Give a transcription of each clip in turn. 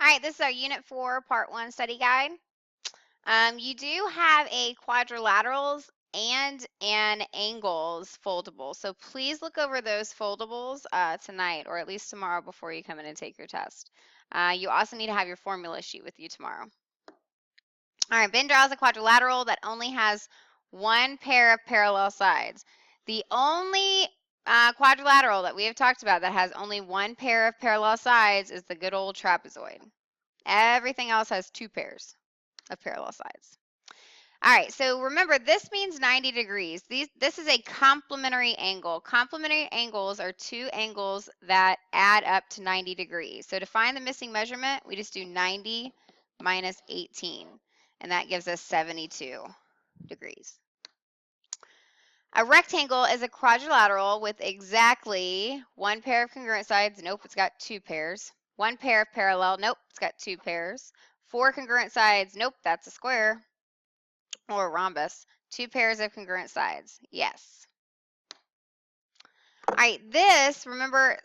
All right, this is our Unit 4, Part 1 study guide. You do have a quadrilaterals and an angles foldable, so please look over those foldables tonight, or at least tomorrow before you come in and take your test. You also need to have your formula sheet with you tomorrow. All right, Ben draws a quadrilateral that only has one pair of parallel sides. The only quadrilateral that we have talked about that has only one pair of parallel sides is the good old trapezoid. Everything else has two pairs of parallel sides. All right, so remember, this means 90 degrees. This is a complementary angle. Complementary angles are two angles that add up to 90 degrees. So to find the missing measurement, we just do 90 minus 18, and that gives us 72 degrees. A rectangle is a quadrilateral with exactly one pair of congruent sides. Nope, it's got two pairs. One pair of parallel. Nope, it's got two pairs. Four congruent sides. Nope, that's a square or a rhombus. Two pairs of congruent sides. Yes. All right, this, remember,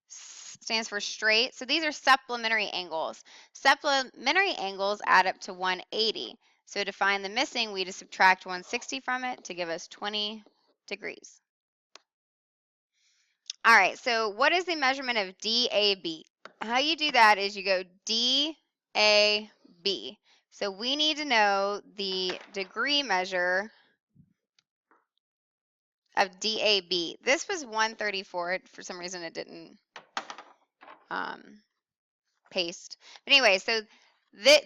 stands for straight. So these are supplementary angles. Supplementary angles add up to 180. So to find the missing, we just subtract 160 from it to give us 20 degrees. All right, so what is the measurement of DAB? How you do that is you go DAB. So we need to know the degree measure of DAB. This was 134. For some reason, it didn't paste. But anyway, so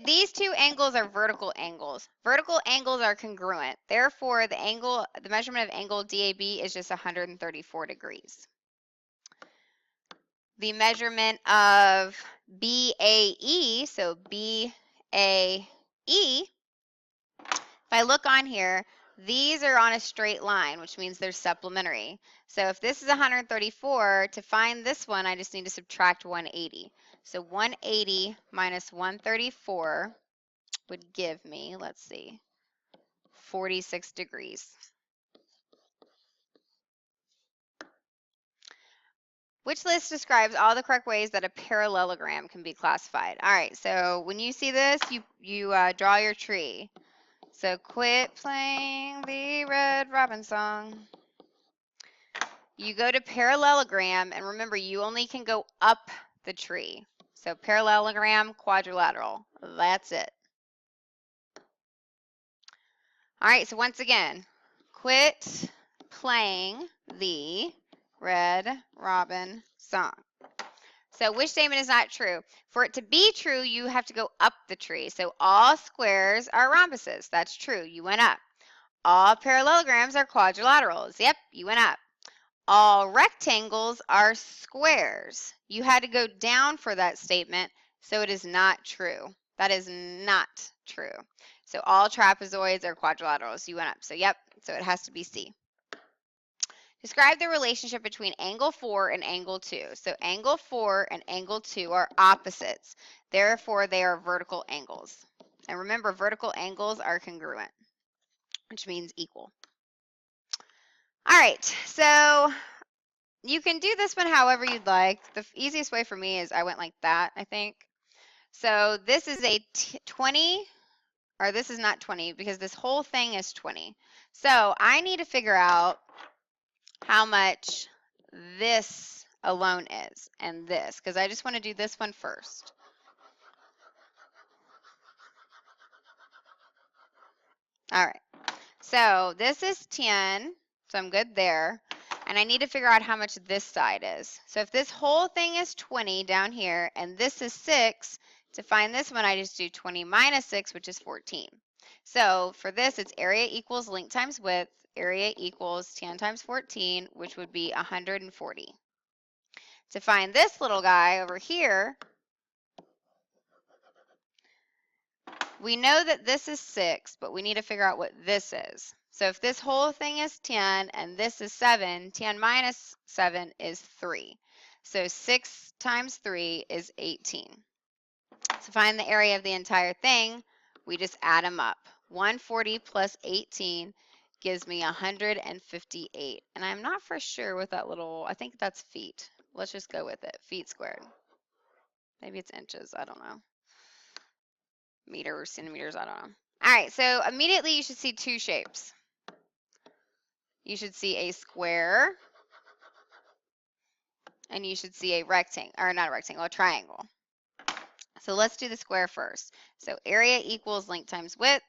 these two angles are vertical angles. Vertical angles are congruent. Therefore, the measurement of angle DAB is just 134 degrees. The measurement of BAE, so BAE, if I look on here, these are on a straight line, which means they're supplementary. So if this is 134, to find this one, I just need to subtract 180. So 180 minus 134 would give me, let's see, 46 degrees. Which list describes all the correct ways that a parallelogram can be classified? All right, so when you see this, you draw your tree. So quit playing the Red Robin song. You go to parallelogram, and remember, you only can go up the tree. So parallelogram, quadrilateral, that's it. All right, so once again, quit playing the Red Robin song. So which statement is not true? For it to be true, you have to go up the tree. So all squares are rhombuses. That's true. You went up. All parallelograms are quadrilaterals. Yep, you went up. All rectangles are squares. You had to go down for that statement, so it is not true. That is not true. So all trapezoids are quadrilaterals. You went up. So yep, so it has to be C. Describe the relationship between angle 4 and angle 2. So angle 4 and angle 2 are opposites. Therefore, they are vertical angles. And remember, vertical angles are congruent, which means equal. All right, so you can do this one however you'd like. The easiest way for me is I went like that, I think. So this is a 20, or this is not 20 because this whole thing is 20. So I need to figure out how much this alone is and this, because I just want to do this one first. All right, so this is 10, so I'm good there. And I need to figure out how much this side is. So if this whole thing is 20 down here and this is 6, to find this one I just do 20 minus 6, which is 14. So for this, it's area equals length times width. Area equals 10 times 14, which would be 140. To find this little guy over here, we know that this is 6, but we need to figure out what this is. So if this whole thing is 10 and this is 7, 10 minus 7 is 3. So 6 times 3 is 18. To find the area of the entire thing, we just add them up. 140 plus 18 gives me 158. And I'm not for sure with that little, I think that's feet. Let's just go with it, feet squared. Maybe it's inches. I don't know. Meters, centimeters, I don't know. All right, so immediately you should see two shapes. You should see a square, and you should see a rectangle, or not a rectangle, a triangle. So let's do the square first. So area equals length times width.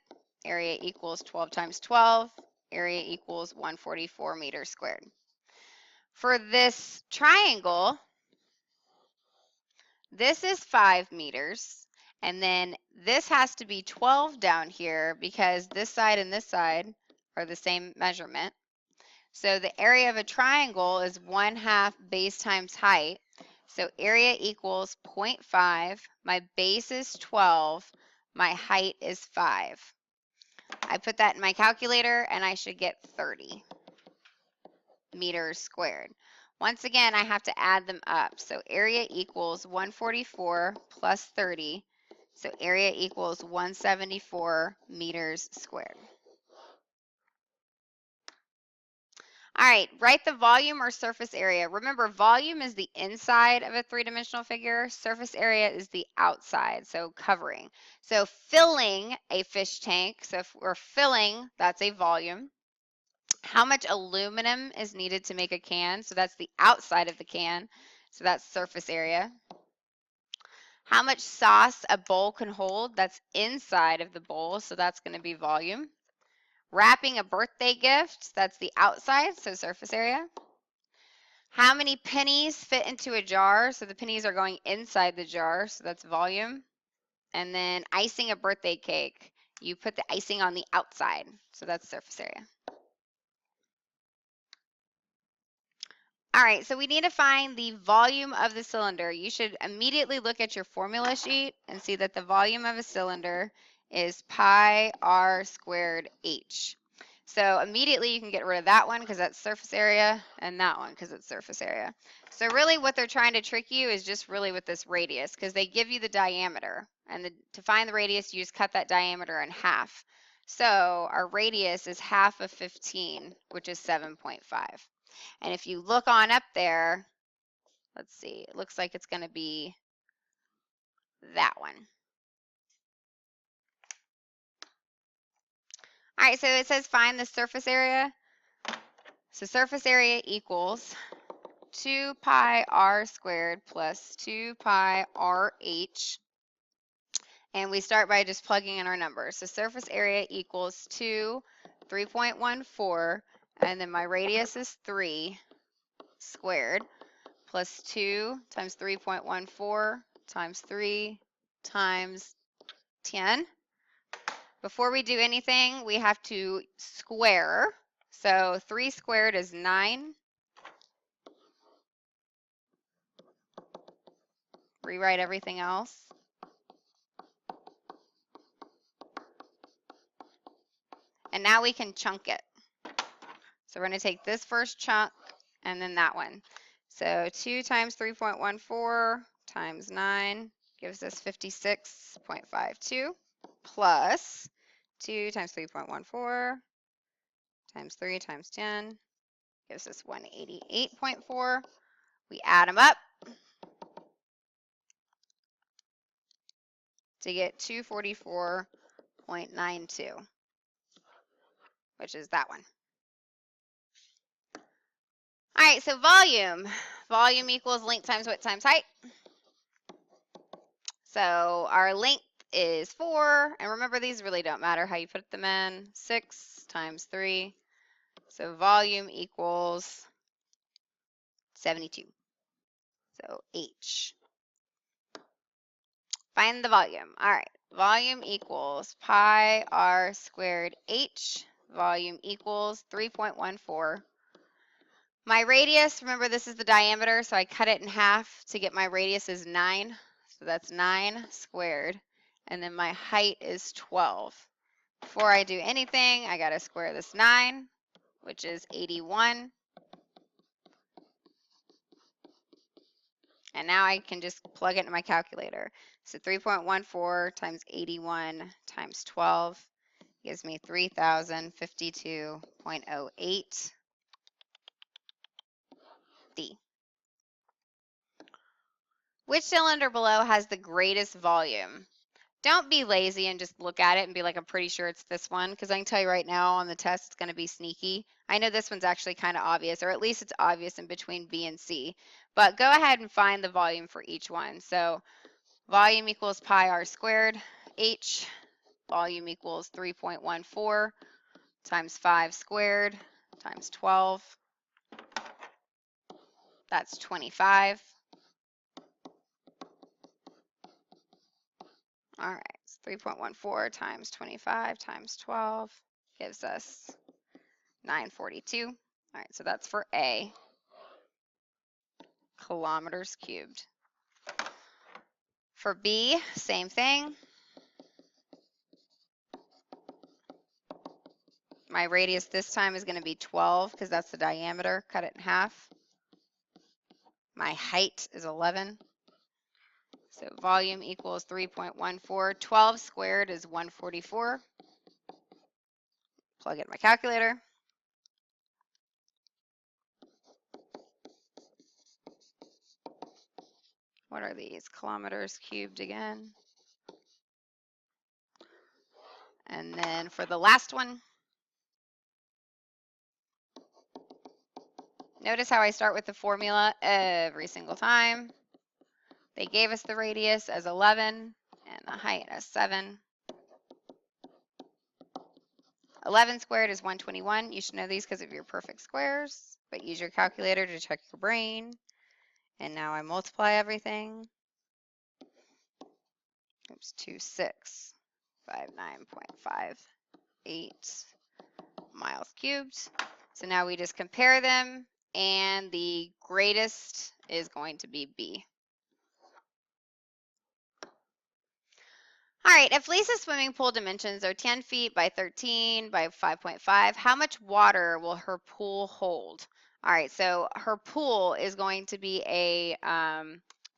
Area equals 12 times 12. Area equals 144 meters squared. For this triangle, this is 5 meters. And then this has to be 12 down here because this side and this side are the same measurement. So the area of a triangle is 1/2 base times height. So area equals 0.5. My base is 12. My height is 5. I put that in my calculator and I should get 30 meters squared. Once again, I have to add them up. So area equals 144 plus 30. So area equals 174 meters squared. All right, write the volume or surface area. Remember, volume is the inside of a three-dimensional figure. Surface area is the outside, so covering. So filling a fish tank, so if we're filling, that's a volume. How much aluminum is needed to make a can? So that's the outside of the can, so that's surface area. How much sauce a bowl can hold? That's inside of the bowl, so that's going to be volume. Wrapping a birthday gift, that's the outside, so surface area. How many pennies fit into a jar? So the pennies are going inside the jar, so that's volume. And then icing a birthday cake, you put the icing on the outside, so that's surface area. All right, so we need to find the volume of the cylinder. You should immediately look at your formula sheet and see that the volume of a cylinder is pi r squared h. So immediately you can get rid of that one because that's surface area, and that one because it's surface area. So really what they're trying to trick you is just really with this radius, because they give you the diameter, and to find the radius you just cut that diameter in half. So our radius is half of 15, which is 7.5. And if you look on up there, let's see, it looks like it's going to be that one. All right, so it says find the surface area. So surface area equals 2 pi r squared plus 2 pi rh. And we start by just plugging in our numbers. So surface area equals 3.14, and then my radius is 3 squared, plus 2 times 3.14 times 3 times 10. Before we do anything, we have to square. So 3 squared is 9. Rewrite everything else. And now we can chunk it. So we're going to take this first chunk and then that one. So 2 times 3.14 times 9 gives us 56.52, plus 2 times 3.14 times 3 times 10 gives us 188.4. We add them up to get 244.92, which is that one. All right, so volume. Volume equals length times width times height. So our length is 4, and remember these really don't matter how you put them in. 6 times 3. So volume equals 72. So H. Find the volume. All right, volume equals pi r squared H. Volume equals 3.14. My radius, remember this is the diameter, so I cut it in half to get my radius is 9. So that's 9 squared. And then my height is 12. Before I do anything, I got to square this 9, which is 81. And now I can just plug it into my calculator. So 3.14 times 81 times 12 gives me 3,052.08 D. Which cylinder below has the greatest volume? Don't be lazy and just look at it and be like, I'm pretty sure it's this one, because I can tell you right now on the test it's going to be sneaky. I know this one's actually kind of obvious, or at least it's obvious in between B and C. But go ahead and find the volume for each one. So volume equals pi r squared. H, volume equals 3.14 times 5 squared times 12. That's 25. All right, it's 3.14 times 25 times 12 gives us 942. All right, so that's for A, kilometers cubed. For B, same thing. My radius this time is going to be 12 because that's the diameter. Cut it in half. My height is 11. So volume equals 3.14. 12 squared is 144. Plug in my calculator. What are these? Kilometers cubed again. And then for the last one, notice how I start with the formula every single time. They gave us the radius as 11 and the height as 7. 11 squared is 121. You should know these because of your perfect squares, but use your calculator to check your brain. And now I multiply everything. Oops, 2659.58 miles cubed. So now we just compare them, and the greatest is going to be B. All right, if Lisa's swimming pool dimensions are 10 feet by 13 by 5.5, how much water will her pool hold? All right, so her pool is going to be a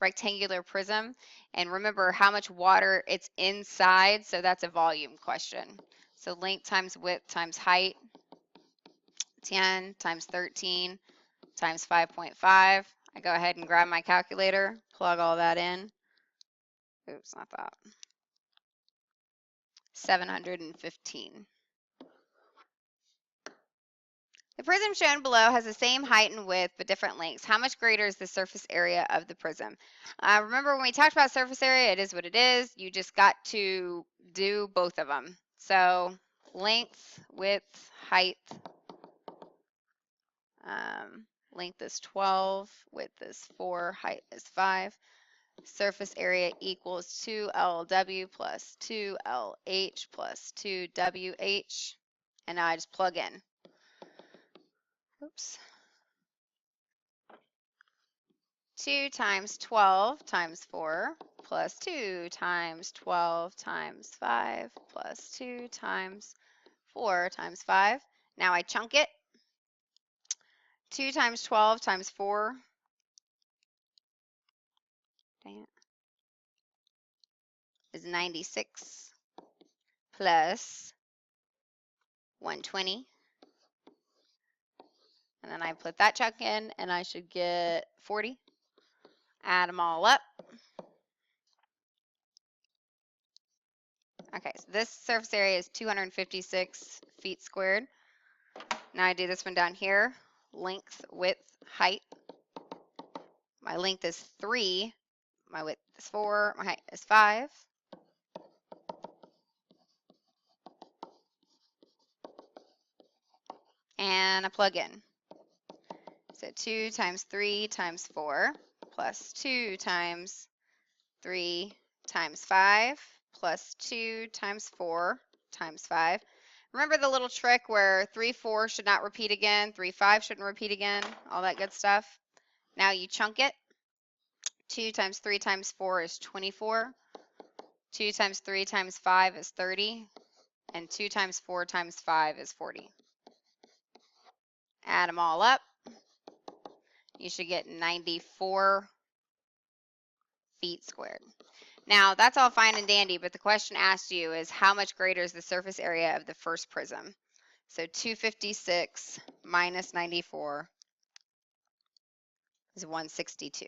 rectangular prism. And remember how much water it's inside, so that's a volume question. So length times width times height, 10 times 13 times 5.5. I go ahead and grab my calculator, plug all that in. Oops, not that. 715. The prism shown below has the same height and width but different lengths. How much greater is the surface area of the prism? Remember when we talked about surface area, it is what it is. You just got to do both of them. So length, width, height. Length is 12, width is 4, height is 5. Surface area equals 2LW plus 2LH plus 2WH. And now I just plug in. Oops. 2 times 12 times 4 plus 2 times 12 times 5 plus 2 times 4 times 5. Now I chunk it. 2 times 12 times 4. Dang it. Is 96 plus 120. And then I put that chunk in and I should get 40. Add them all up. Okay, so this surface area is 256 feet squared. Now I do this one down here. Length, width, height. My length is 3. My width is 4. My height is 5. And I plug in. So 2 times 3 times 4 plus 2 times 3 times 5 plus 2 times 4 times 5. Remember the little trick where 3, 4 should not repeat again, 3, 5 shouldn't repeat again, all that good stuff. Now you chunk it. 2 times 3 times 4 is 24. 2 times 3 times 5 is 30. And 2 times 4 times 5 is 40. Add them all up. You should get 94 feet squared. Now, that's all fine and dandy, but the question asked you is how much greater is the surface area of the first prism? So 256 minus 94 is 162.